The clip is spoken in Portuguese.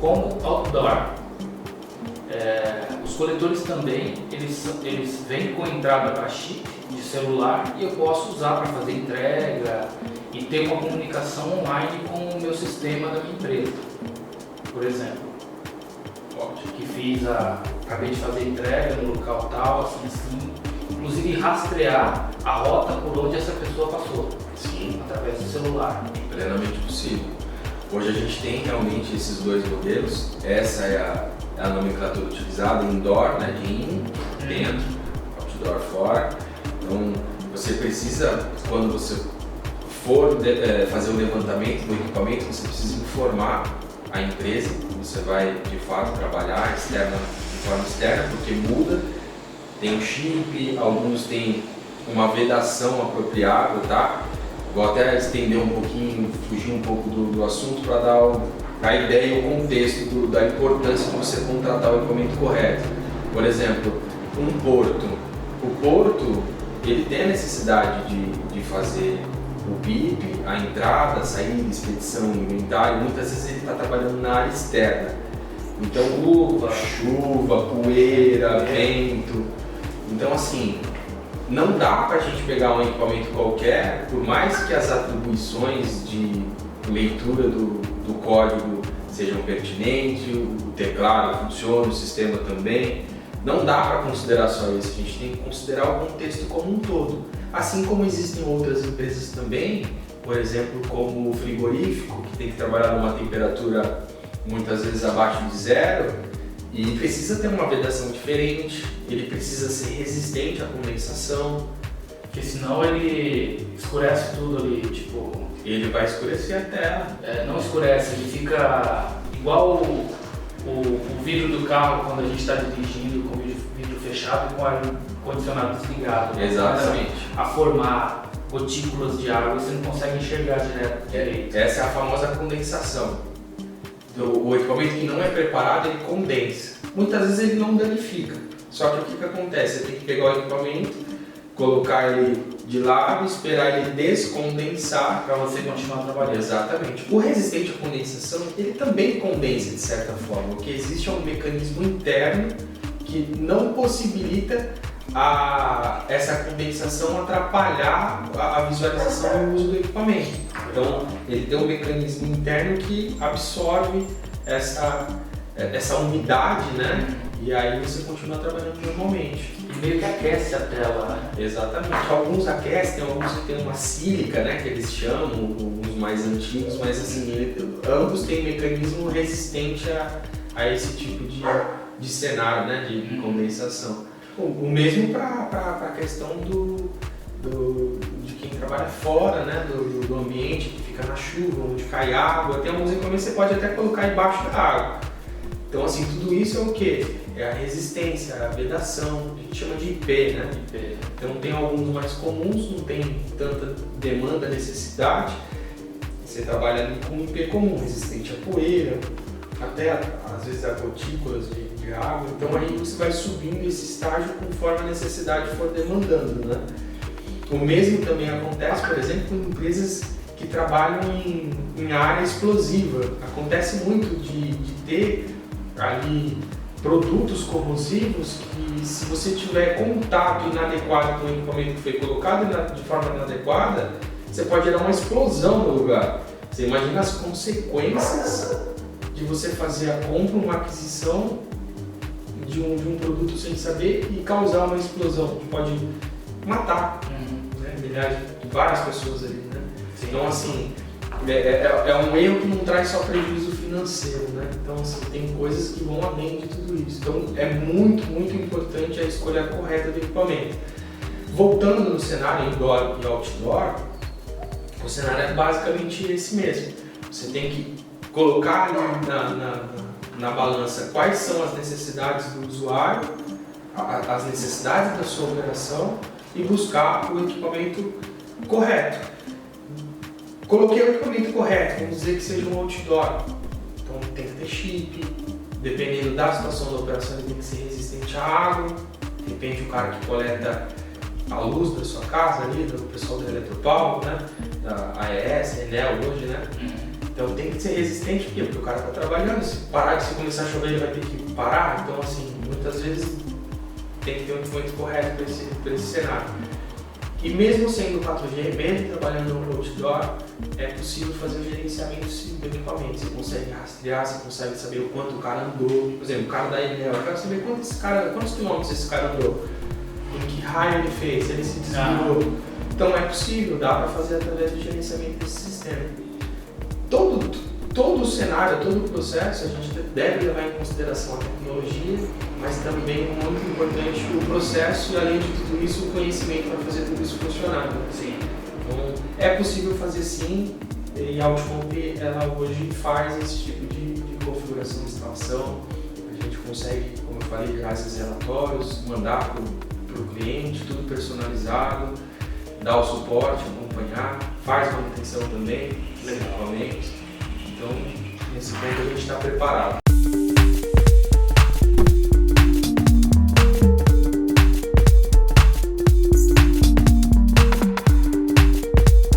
como outdoor. Os coletores também, eles vêm com entrada para chip de celular e eu posso usar para fazer entrega e ter uma comunicação online com o meu sistema da minha empresa. Por exemplo, que acabei de fazer entrega no local tal, assim, inclusive rastrear a rota por onde essa pessoa passou. Sim. Através do celular. Plenamente possível. Hoje a gente tem realmente esses dois modelos. Essa é a nomenclatura utilizada, indoor, né, de in, dentro, outdoor, fora. Então você precisa, quando você for fazer o levantamento do equipamento, você precisa informar a empresa que você vai de fato trabalhar de forma externa, porque muda, tem um chip, alguns têm uma vedação apropriada, tá? Vou até estender um pouquinho, fugir um pouco do assunto para dar a ideia e o contexto da importância de você contratar o equipamento correto. Por exemplo, um porto. O porto, ele tem a necessidade de fazer o BIP, a entrada, a saída, expedição, inventário. Muitas vezes ele está trabalhando na área externa. Então, chuva, poeira, vento. Então, assim, não dá para a gente pegar um equipamento qualquer, por mais que as atribuições de leitura do código sejam pertinentes, o teclado funciona, o sistema também. Não dá para considerar só isso, a gente tem que considerar o contexto como um todo. Assim como existem outras empresas também, por exemplo, como o frigorífico, que tem que trabalhar numa temperatura muitas vezes abaixo de zero e precisa ter uma vedação diferente, ele precisa ser resistente à condensação, porque senão ele escurece tudo ali, tipo... Ele vai escurecer a tela. Não escurece, ele fica igual o vidro do carro quando a gente está dirigindo com o vidro fechado e com o ar-condicionado desligado. Exatamente. A formar gotículas de água e você não consegue enxergar direito. Essa é a famosa condensação. O equipamento que não é preparado, ele condensa. Muitas vezes ele não danifica. Só que o que acontece? Você tem que pegar o equipamento, colocar ele de lado, esperar ele descondensar para você continuar trabalhando. Exatamente. O resistente à condensação, ele também condensa de certa forma. O que existe é um mecanismo interno que não possibilita essa condensação atrapalhar a visualização e o uso do equipamento. Então, ele tem um mecanismo interno que absorve essa umidade, né? E aí você continua trabalhando normalmente. E meio que aquece a tela, né? Exatamente. Alguns aquecem, alguns que tem uma sílica, né? Que eles chamam, os mais antigos, mas assim, ambos têm mecanismo resistente a esse tipo de cenário, né? De condensação. O mesmo para a questão de quem trabalha fora, né? Do ambiente, que fica na chuva, onde cai água. Tem alguns equipamentos que você pode até colocar embaixo da água. Então, assim, tudo isso é o quê? É a resistência, a vedação, a gente chama de IP, né? IP. Então, tem alguns mais comuns, não tem tanta demanda, necessidade. Você trabalha ali com IP comum, resistente à poeira, até às vezes a gotículas de água. Então, aí você vai subindo esse estágio conforme a necessidade for demandando, né? O mesmo também acontece, por exemplo, com empresas que trabalham em área explosiva. Acontece muito de ter ali produtos corrosivos que, se você tiver contato inadequado com o equipamento que foi colocado de forma inadequada, você pode gerar uma explosão no lugar. Você imagina as consequências de você fazer a compra, uma aquisição de um produto sem saber e causar uma explosão que pode matar né, milhares de várias pessoas ali, né? Então, assim, é um erro que não traz só prejuízo financeiro, né? Então, assim, tem coisas que vão além de tudo isso. Então, é muito, muito importante a escolha correta do equipamento. Voltando no cenário indoor e outdoor, o cenário é basicamente esse mesmo. Você tem que colocar ali na balança quais são as necessidades do usuário, as necessidades da sua operação e buscar o equipamento correto. Coloquei o equipamento correto, vamos dizer que seja um outdoor. Então tem que ter chip, dependendo da situação da operação ele tem que ser resistente à água, depende do cara que coleta a luz da sua casa ali, do pessoal da Eletropaulo, né? Da AES, Enel hoje, né? Então tem que ser resistente, por quê? Porque o cara está trabalhando, se começar a chover ele vai ter que parar, então assim, muitas vezes tem que ter um equipamento correto para esse cenário. E mesmo sendo 4G, mesmo trabalhando no outdoor, é possível fazer o gerenciamento do equipamento. Você consegue rastrear, você consegue saber o quanto o cara andou. Por exemplo, o cara da Enel, eu quero saber quantos quilômetros esse cara andou, em que raio ele fez, se ele se desviou. Então é possível, dá para fazer através do gerenciamento desse sistema. Todo o cenário, todo o processo, a gente deve levar em consideração a tecnologia, mas também, muito importante, o processo e, além de tudo isso, o conhecimento para fazer tudo isso funcionar. Sim. Então, é possível fazer sim, e a Outcomp, ela hoje faz esse tipo de configuração de instalação. A gente consegue, como eu falei, gerar esses relatórios, mandar para o cliente, tudo personalizado, dar o suporte, acompanhar, faz manutenção também, equipamentos. Então, nesse ponto a gente está preparado.